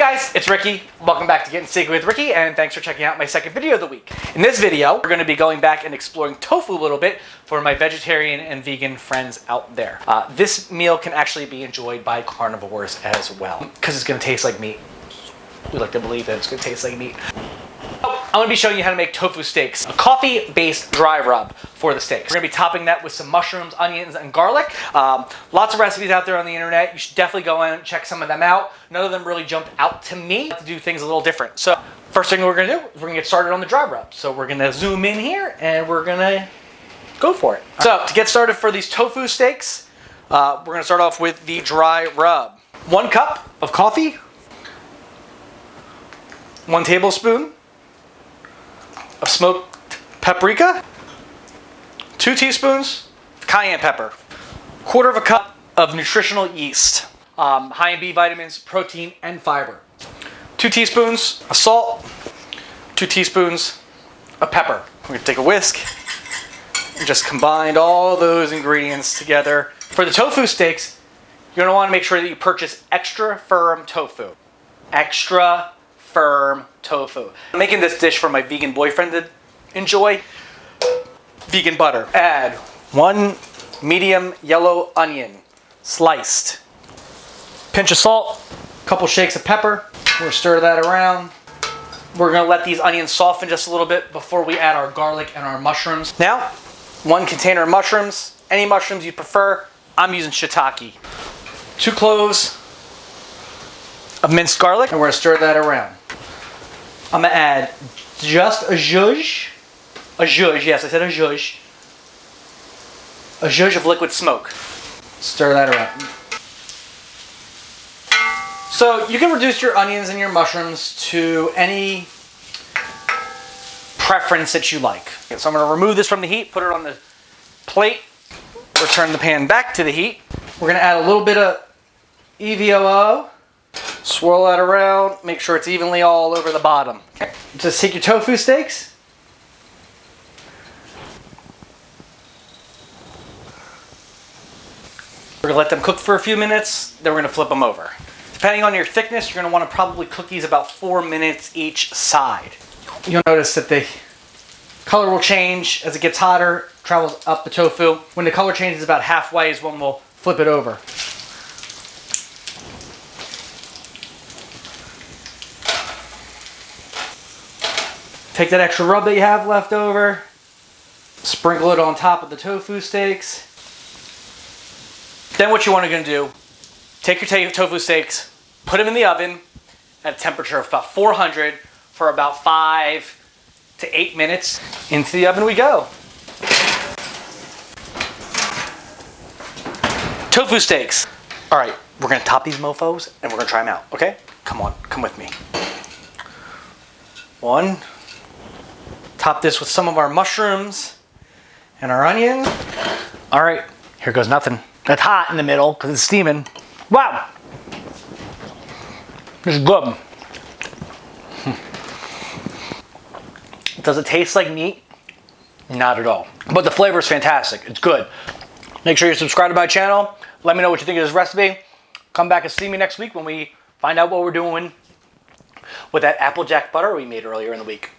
Hey guys, it's Ricky. Welcome back to Getting Steak with Ricky, and thanks for checking out my second video of the week. In this video, we're going to be going back and exploring tofu a little bit for my vegetarian and vegan friends out there. This meal can actually be enjoyed by carnivores as well, because it's going to taste like meat. We like to believe that it's going to taste like meat. I'm going to be showing you how to make tofu steaks, a coffee-based dry rub for the steaks. We're going to be topping that with some mushrooms, onions, and garlic. Lots of recipes out there on the internet. You should definitely go in and check some of them out. None of them really jumped out to me. I like to do things a little different. So first thing we're going to do is we're going to get started on the dry rub. So we're going to zoom in here and we're going to go for it. So to get started for these tofu steaks, we're going to start off with the dry rub. 1 cup of coffee, 1 tablespoon of smoked paprika, 2 teaspoons of cayenne pepper, 1/4 cup of nutritional yeast, high in B vitamins, protein, and fiber, 2 teaspoons of salt, 2 teaspoons of pepper. We're going to take a whisk and just combine all those ingredients together. For the tofu steaks, you're going to want to make sure that you purchase extra firm tofu. Extra firm tofu. I'm making this dish for my vegan boyfriend to enjoy. Vegan butter. Add 1 medium yellow onion, sliced. Pinch of salt, a couple shakes of pepper. We're gonna stir that around. We're gonna let these onions soften just a little bit before we add our garlic and our mushrooms. Now, 1 container of mushrooms, any mushrooms you prefer. I'm using shiitake. 2 cloves of minced garlic, and we're gonna stir that around. I'm gonna add just a zhuzh, yes, I said a zhuzh of liquid smoke. Stir that around. So you can reduce your onions and your mushrooms to any preference that you like. Okay, so I'm gonna remove this from the heat, put it on the plate, return the pan back to the heat. We're gonna add a little bit of EVOO. Swirl that around, make sure it's evenly all over the bottom. Okay. Just take your tofu steaks. We're gonna let them cook for a few minutes, then we're gonna flip them over. Depending on your thickness, you're gonna wanna probably cook these about 4 minutes each side. You'll notice that the color will change as it gets hotter, travels up the tofu. When the color changes about halfway is when we'll flip it over. Take that extra rub that you have left over, sprinkle it on top of the tofu steaks. Then what you want to do, take your tofu steaks, put them in the oven at a temperature of about 400 for about 5 to 8 minutes. Into the oven we go. Tofu steaks. All right, we're gonna top these mofos and we're gonna try them out, okay? Come on, come with me. 1. Top this with some of our mushrooms and our onions. All right, here goes nothing. It's hot in the middle because it's steaming. Wow, this is good. Does it taste like meat? Not at all. But the flavor is fantastic. It's good. Make sure you're subscribed to my channel. Let me know what you think of this recipe. Come back and see me next week when we find out what we're doing with that Applejack butter we made earlier in the week.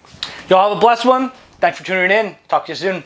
Y'all have a blessed one. Thanks for tuning in. Talk to you soon.